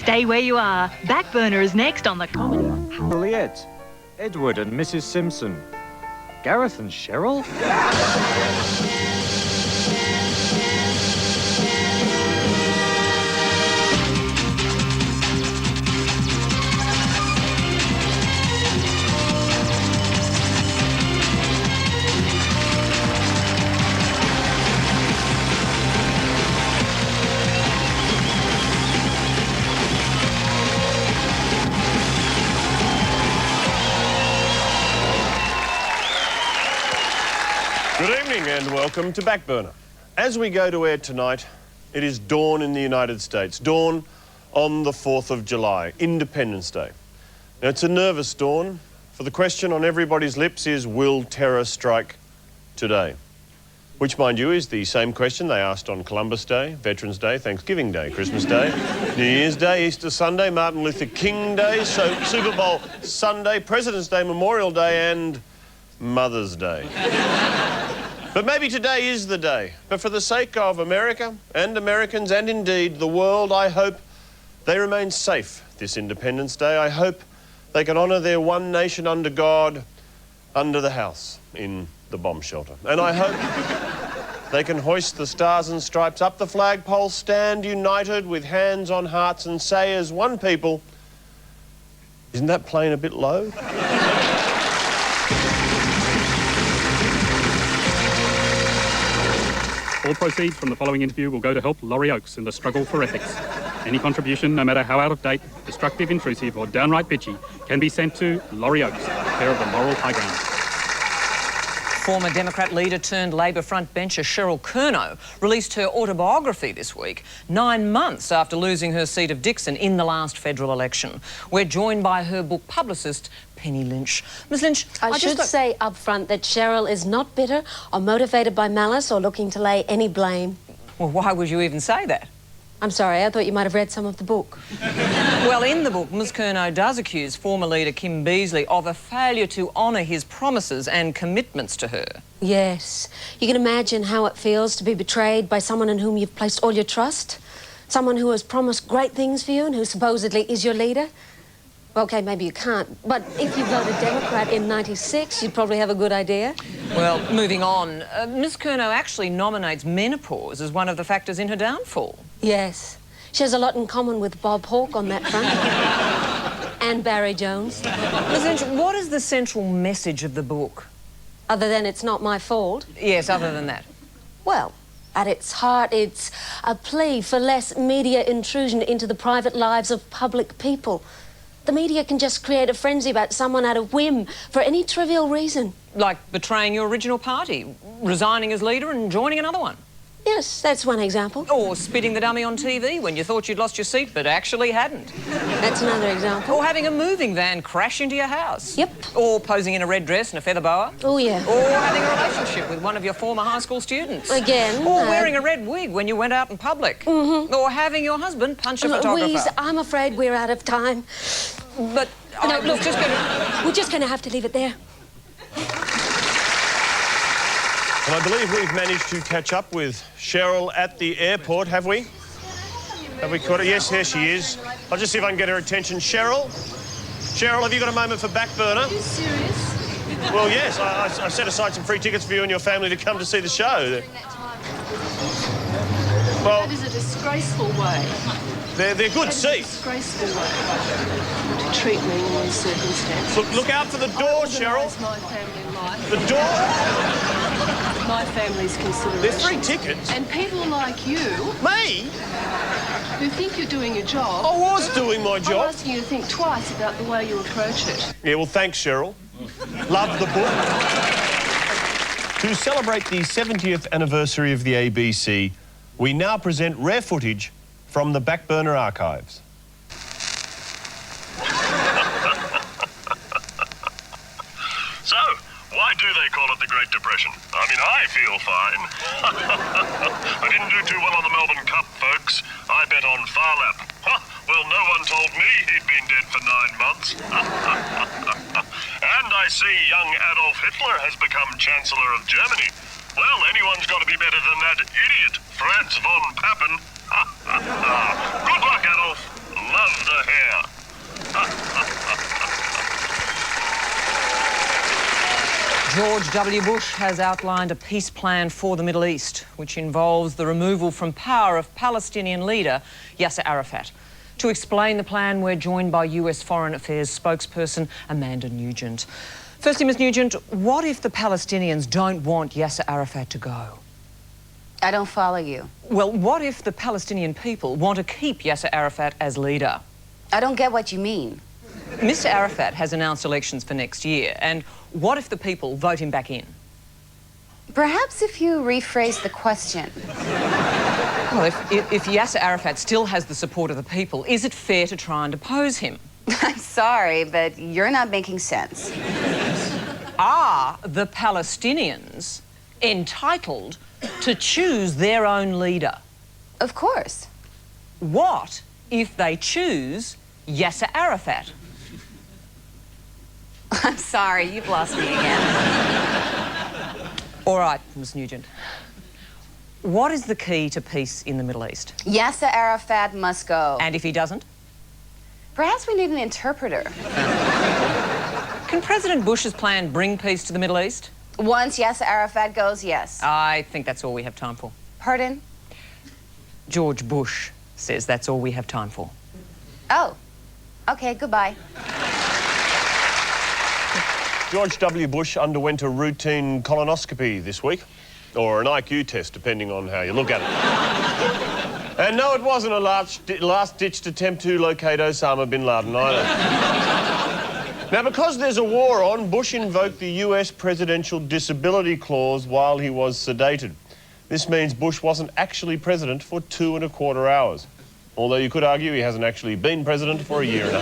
Stay where you are. BackBerner is next on the comedy. Juliet, Edward and Mrs. Simpson, Gareth and Cheryl. Good evening and welcome to BackBerner. As we go to air tonight, it is dawn in the United States. Dawn on the 4th of July, Independence Day. Now, it's a nervous dawn, for the question on everybody's lips is, will terror strike today? Which, mind you, is the same question they asked on Columbus Day, Veterans Day, Thanksgiving Day, Christmas Day, New Year's Day, Easter Sunday, Martin Luther King Day, Super Bowl Sunday, President's Day, Memorial Day and Mother's Day. But maybe today is the day. But for the sake of America and Americans and indeed the world, I hope they remain safe this Independence Day. I hope they can honour their one nation under God, under the house, in the bomb shelter. And I hope they can hoist the stars and stripes up the flagpole, stand united with hands on hearts and say as one people, isn't that plane a bit low? All proceeds from the following interview will go to help Laurie Oakes in the struggle for ethics. Any contribution, no matter how out of date, destructive, intrusive, or downright bitchy, can be sent to Laurie Oakes, care of the Moral High Ground. Former Democrat leader turned Labor frontbencher Cheryl Curnow released her autobiography this week, 9 months after losing her seat of Dixon in the last federal election. We're joined by her book publicist, Penny Lynch. Ms Lynch, I should say up front that Cheryl is not bitter or motivated by malice or looking to lay any blame. Well, why would you even say that? I'm sorry, I thought you might have read some of the book. Well, in the book, Ms Curnow does accuse former leader Kim Beazley of a failure to honour his promises and commitments to her. Yes. You can imagine how it feels to be betrayed by someone in whom you've placed all your trust. Someone who has promised great things for you and who supposedly is your leader. OK, maybe you can't, but if you voted Democrat in '96, you'd probably have a good idea. Well, moving on, Ms Curnow actually nominates menopause as one of the factors in her downfall. Yes. She has a lot in common with Bob Hawke on that front. And Barry Jones. Ms Lynch, what is the central message of the book? Other than it's not my fault? Yes, other than that. Well, at its heart, it's a plea for less media intrusion into the private lives of public people. The media can just create a frenzy about someone at a whim for any trivial reason. Like betraying your original party, resigning as leader and joining another one. Yes, that's one example. Or spitting the dummy on TV when you thought you'd lost your seat but actually hadn't. That's another example. Or having a moving van crash into your house. Yep. Or posing in a red dress and a feather boa. Oh, yeah. Or having a relationship with one of your former high school students. Again. Or wearing a red wig when you went out in public. Mm-hmm. Or having your husband punch a photographer. Louise, I'm afraid we're out of time. But no, look, we're just going to have to leave it there. And I believe we've managed to catch up with Cheryl at the airport, have we? Have we caught her? Yes, here she is. I'll just see if I can get her attention. Cheryl? Cheryl, have you got a moment for BackBerner? Are you serious? Well, yes. I set aside some free tickets for you and your family to come to see the show. Well, that is a disgraceful way. They're good seats. Disgraceful way to treat me in these circumstances. Look out for the door, Cheryl. My family life. The door? My family's consideration. There's free tickets. And people like you... Me? Who think you're doing your job... I was doing my job. I'm asking you to think twice about the way you approach it. Yeah, well, thanks, Cheryl. Love the book. To celebrate the 70th anniversary of the ABC, we now present rare footage from the BackBerner archives. So, why do they call it the Great Depression? I mean, I feel fine. I didn't do too well on the Melbourne Cup, folks. I bet on Farlap. Well, no one told me he'd been dead for 9 months. And I see young Adolf Hitler has become Chancellor of Germany. Well, anyone's got to be better than that idiot, Franz von Papen. Good luck, Adolf. Love, George W. Bush has outlined a peace plan for the Middle East, which involves the removal from power of Palestinian leader Yasser Arafat. To explain the plan, we're joined by US Foreign Affairs spokesperson Amanda Nugent. Firstly, Ms. Nugent, what if the Palestinians don't want Yasser Arafat to go? I don't follow you. Well, what if the Palestinian people want to keep Yasser Arafat as leader? I don't get what you mean. Mr. Arafat has announced elections for next year, and what if the people vote him back in? Perhaps if you rephrase the question. Well, if Yasser Arafat still has the support of the people, is it fair to try and depose him? I'm sorry, but you're not making sense. Are the Palestinians entitled to choose their own leader? Of course. What if they choose Yasser Arafat? I'm sorry, you've lost me again. All right, Ms. Nugent. What is the key to peace in the Middle East? Yasser Arafat must go. And if he doesn't? Perhaps we need an interpreter. Can President Bush's plan bring peace to the Middle East? Once Yasser Arafat goes, yes. I think that's all we have time for. Pardon? George Bush says that's all we have time for. Oh, okay, goodbye. George W. Bush underwent a routine colonoscopy this week, or an IQ test, depending on how you look at it. And no, it wasn't a last-ditched attempt to locate Osama bin Laden either. Now, because there's a war on, Bush invoked the US presidential disability clause while he was sedated. This means Bush wasn't actually president for 2.25 hours. Although you could argue he hasn't actually been president for 1.5 years.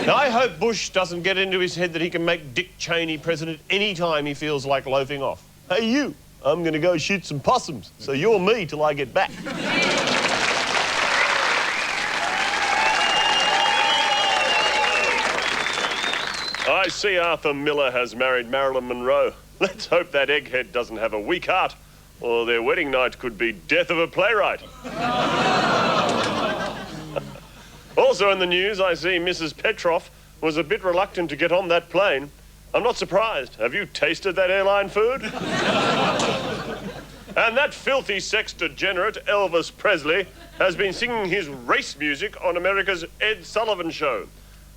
Now, I hope Bush doesn't get into his head that he can make Dick Cheney president any time he feels like loafing off. Hey, you, I'm going to go shoot some possums, so you're me till I get back. I see Arthur Miller has married Marilyn Monroe. Let's hope that egghead doesn't have a weak heart, or their wedding night could be death of a playwright. Also in the news, I see Mrs. Petroff was a bit reluctant to get on that plane. I'm not surprised. Have you tasted that airline food? And that filthy sex degenerate, Elvis Presley, has been singing his race music on America's Ed Sullivan Show.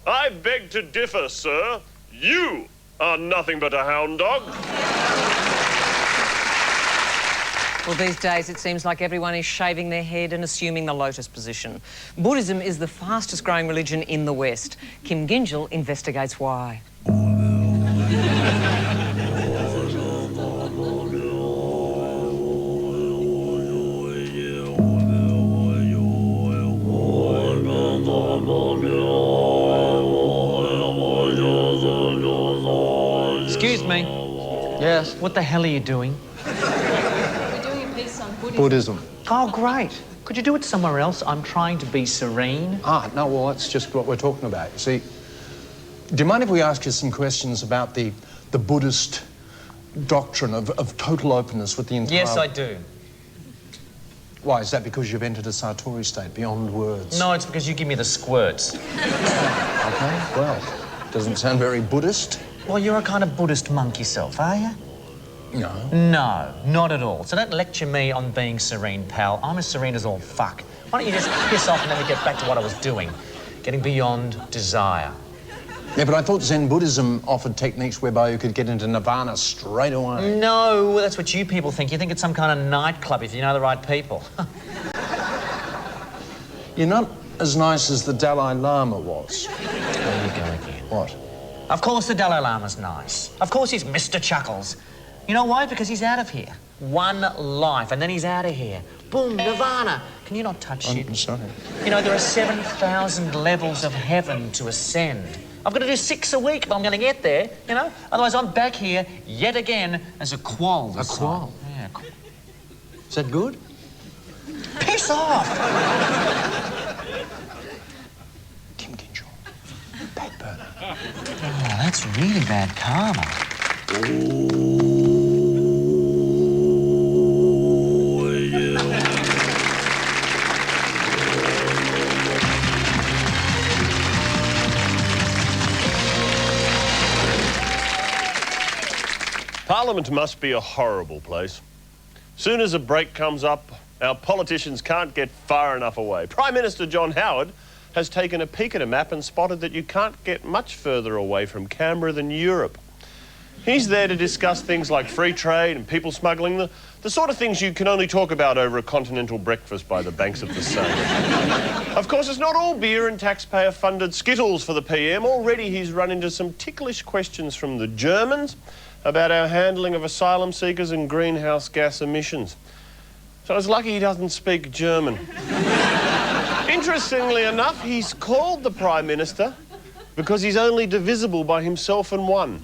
I beg to differ, sir. You are nothing but a hound dog. Well, these days it seems like everyone is shaving their head and assuming the lotus position. Buddhism is the fastest growing religion in the West. Kim Gyngell investigates why. Excuse me. Yes? What the hell are you doing? Buddhism. Oh, great. Could you do it somewhere else? I'm trying to be serene. Ah, no, well, that's just what we're talking about. You see, do you mind if we ask you some questions about the Buddhist doctrine of total openness with the entire... Yes, I do. Why, is that because you've entered a Satori state beyond words? No, it's because you give me the squirts. Okay, well, doesn't sound very Buddhist. Well, you're a kind of Buddhist monk yourself, are you? No. No, not at all. So don't lecture me on being serene, pal. I'm as serene as all fuck. Why don't you just piss off and let me get back to what I was doing? Getting beyond desire. Yeah, but I thought Zen Buddhism offered techniques whereby you could get into nirvana straight away. No, that's what you people think. You think it's some kind of nightclub if you know the right people. You're not as nice as the Dalai Lama was. There you go again. What? Of course the Dalai Lama's nice. Of course he's Mr. Chuckles. You know why? Because he's out of here. One life, and then he's out of here. Boom, nirvana. Can you not touch shit? I'm sorry. You know, there are 7,000 levels of heaven to ascend. I've got to do 6 a week if I'm going to get there, you know? Otherwise, I'm back here yet again as a qual. A qual? Yeah. Is that good? Piss off! Kim Gyngell. BackBerner. Oh, that's really bad karma. Parliament must be a horrible place. Soon as a break comes up, our politicians can't get far enough away. Prime Minister John Howard has taken a peek at a map and spotted that you can't get much further away from Canberra than Europe. He's there to discuss things like free trade and people smuggling, the sort of things you can only talk about over a continental breakfast by the banks of the Seine. Of course, it's not all beer and taxpayer-funded skittles for the PM. Already he's run into some ticklish questions from the Germans about our handling of asylum seekers and greenhouse gas emissions. So it's lucky he doesn't speak German. Interestingly enough, he's called the Prime Minister because he's only divisible by himself and one.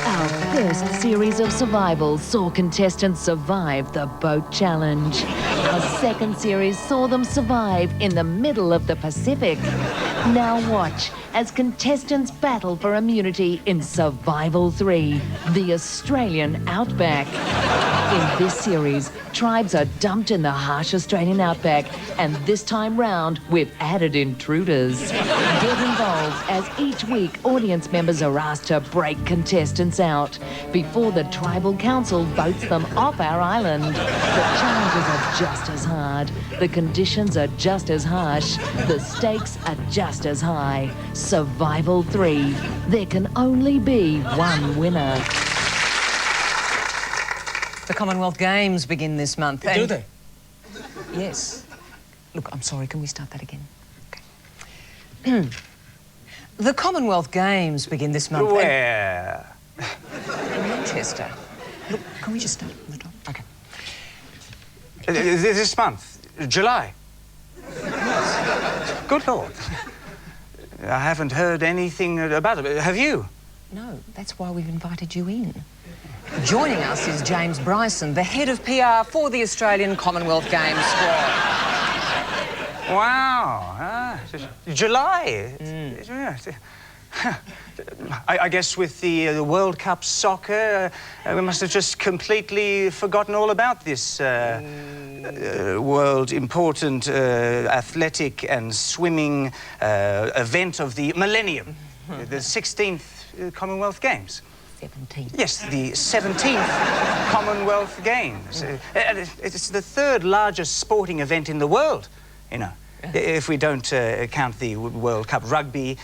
Our first series of survival saw contestants survive the boat challenge. Our second series saw them survive in the middle of the Pacific. Now watch as contestants battle for immunity in Survival 3, the Australian Outback. In this series, tribes are dumped in the harsh Australian outback, and this time round, we've added intruders. Get involved as each week audience members are asked to break contestants out before the Tribal Council votes them off our island. The challenges are just as hard, the conditions are just as harsh, the stakes are just as high. Survival 3. There can only be one winner. The Commonwealth Games begin this month. Do they? Yes. Look, I'm sorry, can we start that again? Okay. The Commonwealth Games begin this month. Where? In Manchester. Look, can we just start from the top? Okay. This month? July? Good Lord. I haven't heard anything about it. Have you? No, that's why we've invited you in. Joining us is James Bryson, the head of PR for the Australian Commonwealth Games squad. Wow. July. I guess with the World Cup soccer, we must have just completely forgotten all about this world important athletic and swimming event of the millennium, the 16th Commonwealth Games. 17th. Yes, the 17th Commonwealth Games. It's the third largest sporting event in the world, you know. If we don't count the World Cup rugby,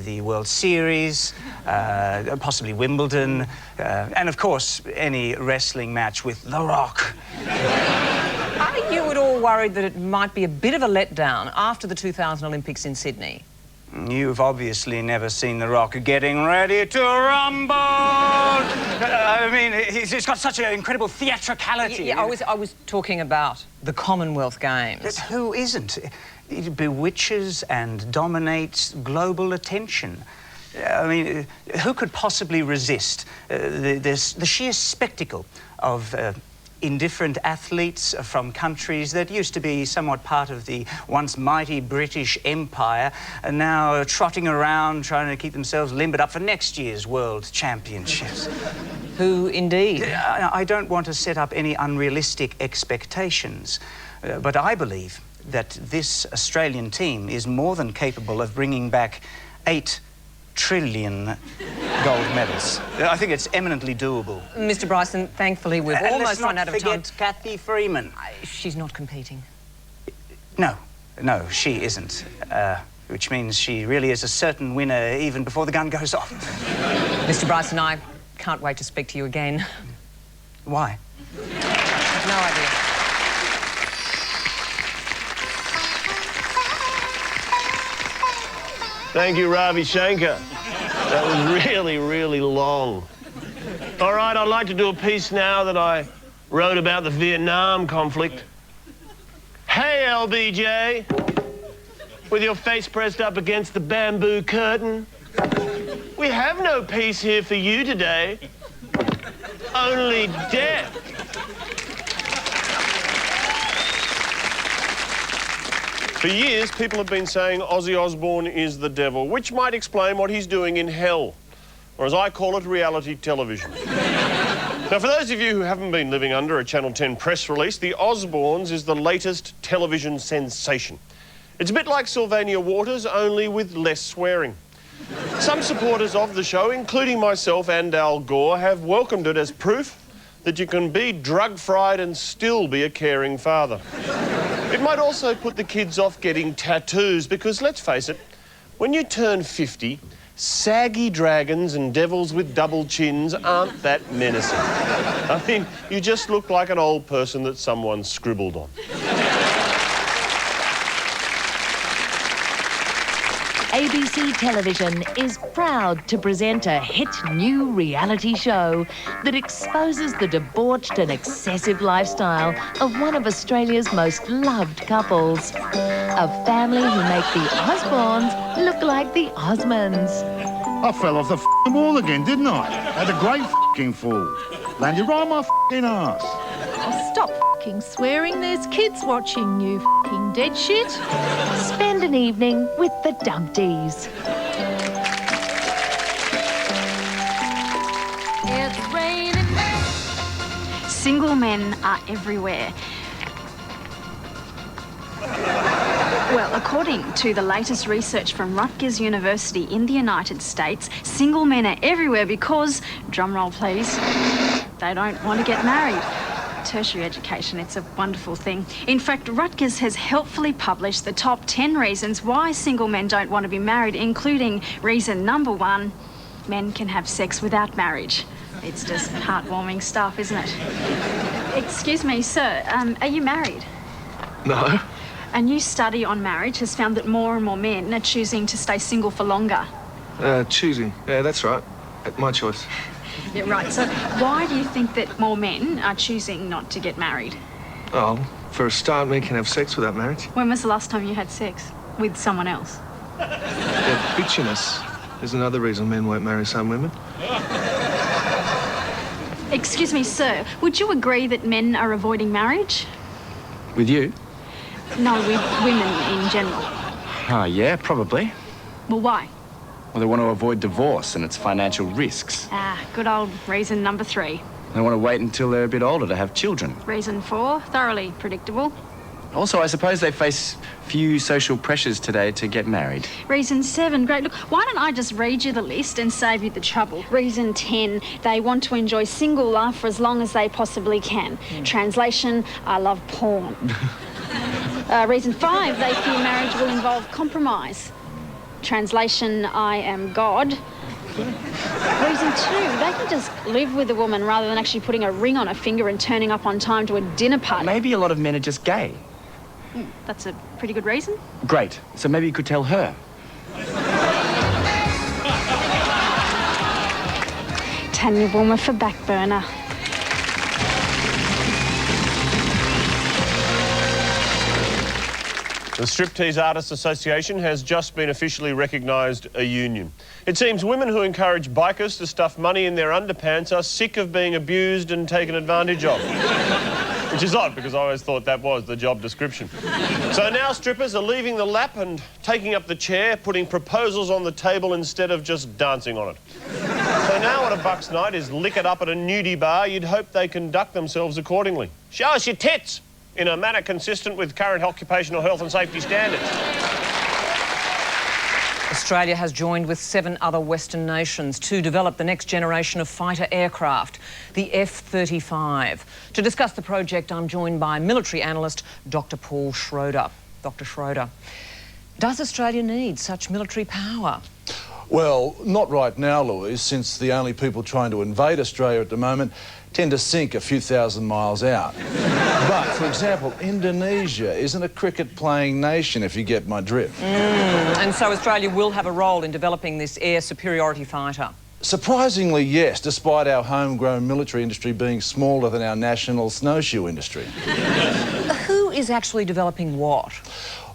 the World Series, possibly Wimbledon, and of course, any wrestling match with The Rock. Are you at all worried that it might be a bit of a letdown after the 2000 Olympics in Sydney? You've obviously never seen The Rock getting ready to rumble. I mean, he's got such an incredible theatricality. Yeah, I was talking about the Commonwealth Games. Who isn't? It bewitches and dominates global attention. I mean, who could possibly resist the sheer spectacle of indifferent athletes from countries that used to be somewhat part of the once mighty British Empire and now trotting around trying to keep themselves limbered up for next year's World Championships? Who indeed? I don't want to set up any unrealistic expectations, but I believe that this Australian team is more than capable of bringing back 8 trillion gold medals. I think it's eminently doable. Mr. Bryson, thankfully we've almost run out of time. Let's not forget Kathy Freeman. She's not competing. No, she isn't. Which means she really is a certain winner even before the gun goes off. Mr. Bryson, I can't wait to speak to you again. Why? I've no idea. Thank you, Ravi Shankar. That was really, really long. All right, I'd like to do a piece now that I wrote about the Vietnam conflict. Hey, LBJ, with your face pressed up against the bamboo curtain. We have no peace here for you today, only death. For years, people have been saying Ozzy Osbourne is the devil, which might explain what he's doing in hell, or as I call it, reality television. Now, for those of you who haven't been living under a Channel 10 press release, the Osbournes is the latest television sensation. It's a bit like Sylvania Waters, only with less swearing. Some supporters of the show, including myself and Al Gore, have welcomed it as proof that you can be drug-fried and still be a caring father. It might also put the kids off getting tattoos because, let's face it, when you turn 50, saggy dragons and devils with double chins aren't that menacing. I mean, you just look like an old person that someone scribbled on. ABC Television is proud to present a hit new reality show that exposes the debauched and excessive lifestyle of one of Australia's most loved couples. A family who make the Osborns look like the Osmonds. I fell off the f***ing wall again, didn't I? Had a great f***ing fall. Landed right on my f***ing arse. Oh, stop f***ing swearing. There's kids watching, you f***ing dead shit. Spend an evening with the Dumpties. It's raining men. Single men are everywhere. Well, according to the latest research from Rutgers University in the United States, single men are everywhere because, drumroll please, they don't want to get married. Tertiary education, it's a wonderful thing. In fact, Rutgers has helpfully published the top 10 reasons why single men don't want to be married, including reason number 1, men can have sex without marriage. It's just heartwarming stuff, isn't it? Excuse me, sir, are you married? No. A new study on marriage has found that more and more men are choosing to stay single for longer. Choosing. Yeah, that's right. My choice. Yeah, right. So why do you think that more men are choosing not to get married? Oh, for a start, men can have sex without marriage. When was the last time you had sex with someone else? Yeah, bitchiness is another reason men won't marry some women. Excuse me, sir. Would you agree that men are avoiding marriage? With you? No, with women in general. Oh, yeah, probably. Well, why? Well, they want to avoid divorce and its financial risks. Ah, good old reason number 3. They want to wait until they're a bit older to have children. Reason 4, thoroughly predictable. Also, I suppose they face few social pressures today to get married. Reason 7, great. Look, why don't I just read you the list and save you the trouble? Reason 10, they want to enjoy single life for as long as they possibly can. Translation, I love porn. Reason 5, they fear marriage will involve compromise. Translation, I am God. Reason 2, they can just live with a woman rather than actually putting a ring on her finger and turning up on time to a dinner party. Maybe a lot of men are just gay. That's a pretty good reason. Great. So maybe you could tell her. Tanya Wilmer for BackBerner. The Striptease Artists Association has just been officially recognised a union. It seems women who encourage bikers to stuff money in their underpants are sick of being abused and taken advantage of. Which is odd, because I always thought that was the job description. So now strippers are leaving the lap and taking up the chair, putting proposals on the table instead of just dancing on it. So now when a bucks night is lick it up at a nudie bar, you'd hope they conduct themselves accordingly. Show us your tits! In a manner consistent with current occupational health and safety standards. Australia has joined with 7 other Western nations to develop the next generation of fighter aircraft, the F-35. To discuss the project, I'm joined by military analyst Dr. Paul Schroeder. Dr. Schroeder, does Australia need such military power? Well, not right now, Louise, since the only people trying to invade Australia at the moment tend to sink a few thousand miles out. But, for example, Indonesia isn't a cricket-playing nation, if you get my drift. And so Australia will have a role in developing this air superiority fighter? Surprisingly, yes, despite our homegrown military industry being smaller than our national snowshoe industry. Who is actually developing what?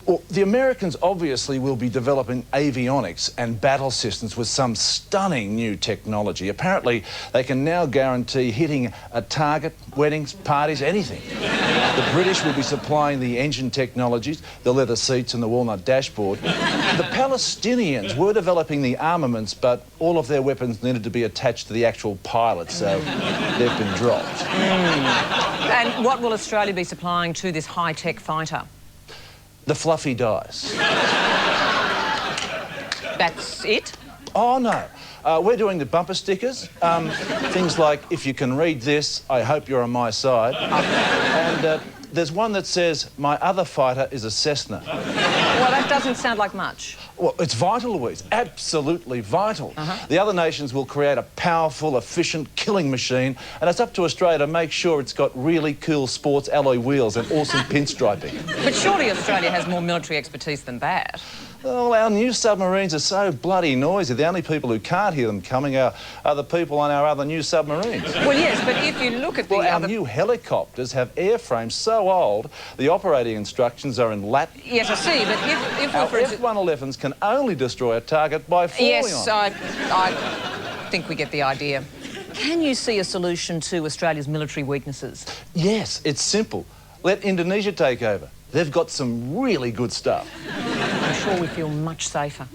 Well, the Americans obviously will be developing avionics and battle systems with some stunning new technology. Apparently, they can now guarantee hitting a target, weddings, parties, anything. The British will be supplying the engine technologies, the leather seats and the walnut dashboard. The Palestinians were developing the armaments, but all of their weapons needed to be attached to the actual pilot, so they've been dropped. And what will Australia be supplying to this high-tech fighter? The fluffy dice. That's it? Oh, no. We're doing the bumper stickers. Things like, if you can read this, I hope you're on my side. And there's one that says, my other fighter is a Cessna. Well, that doesn't sound like much. Well, it's vital, Louise. Absolutely vital. The other nations will create a powerful, efficient killing machine, and it's up to Australia to make sure it's got really cool sports alloy wheels and awesome pinstriping. But surely Australia has more military expertise than that. Well, our new submarines are so bloody noisy. The only people who can't hear them coming are the people on our other new submarines. Well, yes, but if you look at the our new helicopters have airframes so old, the operating instructions are in Latin. Yes, I see, but if our F-111s can only destroy a target by falling yes, on. I think we get the idea. Can you see a solution to Australia's military weaknesses? Yes, it's simple. Let Indonesia take over. They've got some really good stuff. I'm sure we feel much safer.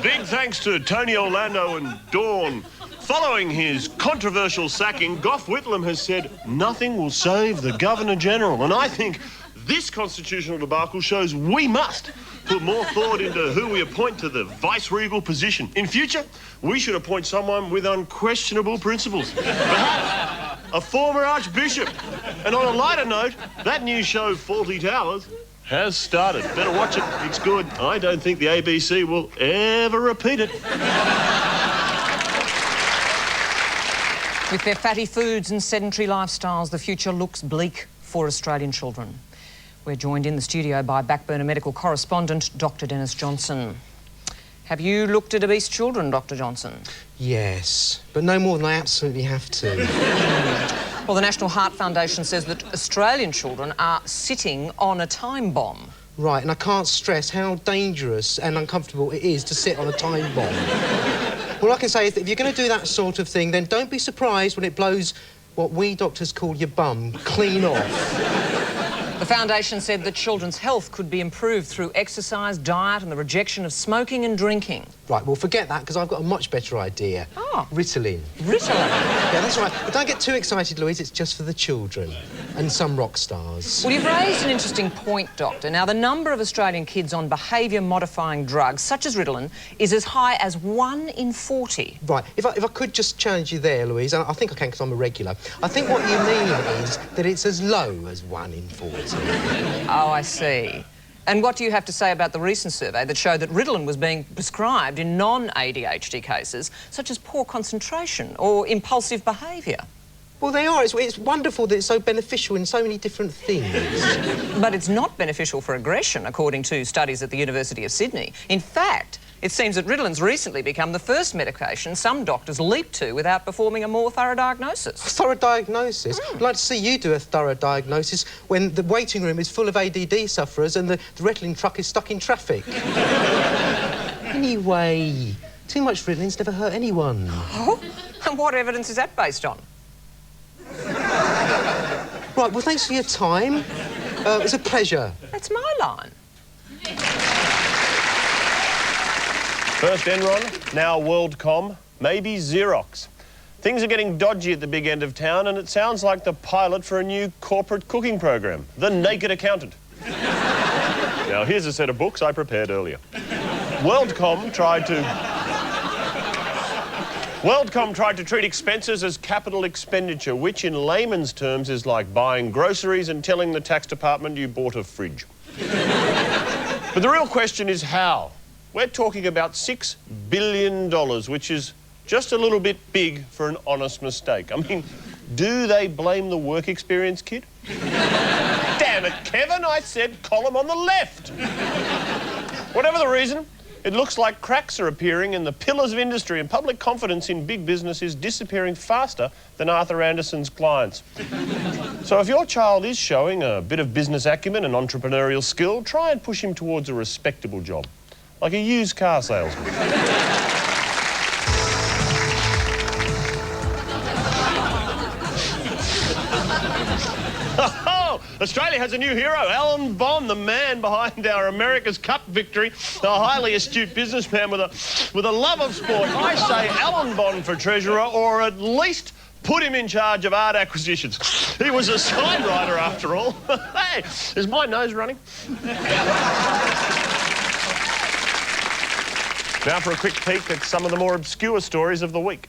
Big thanks to Tony Orlando and Dawn. Following his controversial sacking, Gough Whitlam has said nothing will save the Governor-General. And I think this constitutional debacle shows we must put more thought into who we appoint to the vice-regal position. In future, we should appoint someone with unquestionable principles. Perhaps a former archbishop. And on a lighter note, that new show, Fawlty Towers, has started. Better watch it. It's good. I don't think the ABC will ever repeat it. With their fatty foods and sedentary lifestyles, the future looks bleak for Australian children. We're joined in the studio by BackBerner medical correspondent, Dr. Dennis Johnson. Have you looked at obese children, Dr. Johnson? Yes, but no more than I absolutely have to. Well, the National Heart Foundation says that Australian children are sitting on a time bomb. Right, and I can't stress how dangerous and uncomfortable it is to sit on a time bomb. All I can say is that if you're going to do that sort of thing, then don't be surprised when it blows what we doctors call your bum clean off. The foundation said that children's health could be improved through exercise, diet and the rejection of smoking and drinking. Right, well, forget that, because I've got a much better idea. Oh. Ritalin. Ritalin? Yeah, that's right. But don't get too excited, Louise. It's just for the children and some rock stars. Well, you've raised an interesting point, Doctor. Now, the number of Australian kids on behaviour-modifying drugs, such as Ritalin, is as high as 1 in 40. Right, if I could just challenge you there, Louise, and I think I can because I'm a regular. I think what you mean is that it's as low as 1 in 40. Oh, I see. And what do you have to say about the recent survey that showed that Ritalin was being prescribed in non-ADHD cases, such as poor concentration or impulsive behaviour? Well, they are. It's wonderful that it's so beneficial in so many different things. But it's not beneficial for aggression, according to studies at the University of Sydney. In fact, it seems that Ritalin's recently become the first medication some doctors leap to without performing a more thorough diagnosis. Thorough diagnosis? I'd like to see you do a thorough diagnosis when the waiting room is full of ADD sufferers and the Ritalin truck is stuck in traffic. Anyway, too much Ritalin's never hurt anyone. Oh? And what evidence is that based on? Right, well, thanks for your time. It's a pleasure. That's my line. First Enron, now WorldCom, maybe Xerox. Things are getting dodgy at the big end of town, and it sounds like the pilot for a new corporate cooking program, The Naked Accountant. Now, here's a set of books I prepared earlier. WorldCom tried to treat expenses as capital expenditure, which in layman's terms is like buying groceries and telling the tax department you bought a fridge. But the real question is how? We're talking about $6 billion, which is just a little bit big for an honest mistake. I mean, do they blame the work experience kid? Damn it, Kevin, I said column on the left. Whatever the reason, it looks like cracks are appearing in the pillars of industry, and public confidence in big business is disappearing faster than Arthur Andersen's clients. So if your child is showing a bit of business acumen and entrepreneurial skill, try and push him towards a respectable job, like a used car salesman. Australia has a new hero, Alan Bond, the man behind our America's Cup victory, a highly astute businessman with a love of sport. I say Alan Bond for treasurer, or at least put him in charge of art acquisitions. He was a signwriter after all. Hey, is my nose running? Now for a quick peek at some of the more obscure stories of the week.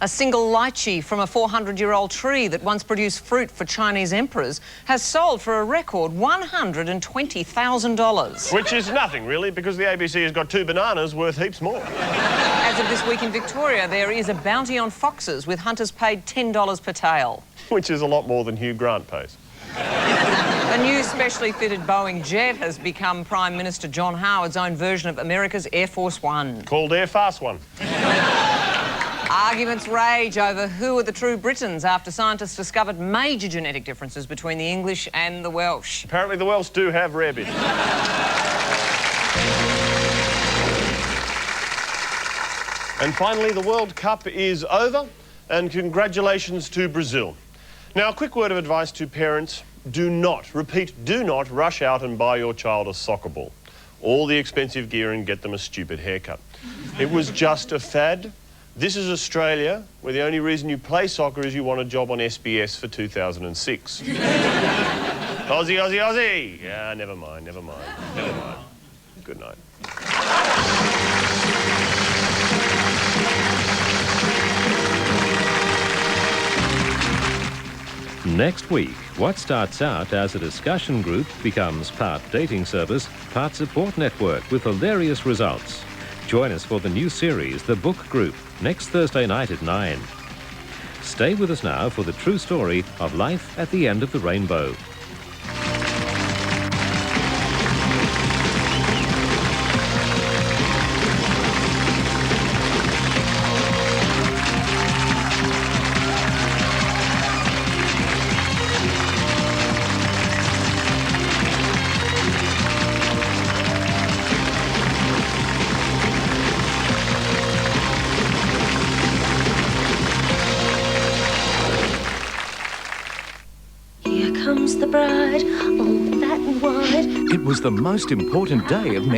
A single lychee from a 400-year-old tree that once produced fruit for Chinese emperors has sold for a record $120,000. Which is nothing, really, because the ABC has got 2 bananas worth heaps more. As of this week in Victoria, there is a bounty on foxes, with hunters paid $10 per tail. Which is a lot more than Hugh Grant pays. A new specially fitted Boeing jet has become Prime Minister John Howard's own version of America's Air Force One. Called Air Fast One. Arguments rage over who are the true Britons after scientists discovered major genetic differences between the English and the Welsh. Apparently the Welsh do have rabbit. And finally, the World Cup is over, and congratulations to Brazil. Now, a quick word of advice to parents. Do not, repeat, do not rush out and buy your child a soccer ball, all the expensive gear, and get them a stupid haircut. It was just a fad. This is Australia, where the only reason you play soccer is you want a job on SBS for 2006. Aussie, Aussie, Aussie! Yeah, never mind, never mind, never mind. Good night. Next week, what starts out as a discussion group becomes part dating service, part support network with hilarious results. Join us for the new series, The Book Group, next Thursday night at 9. Stay with us now for the true story of life at the end of the rainbow. Here comes the bride, all fat and wide. It was the most important day of Meg.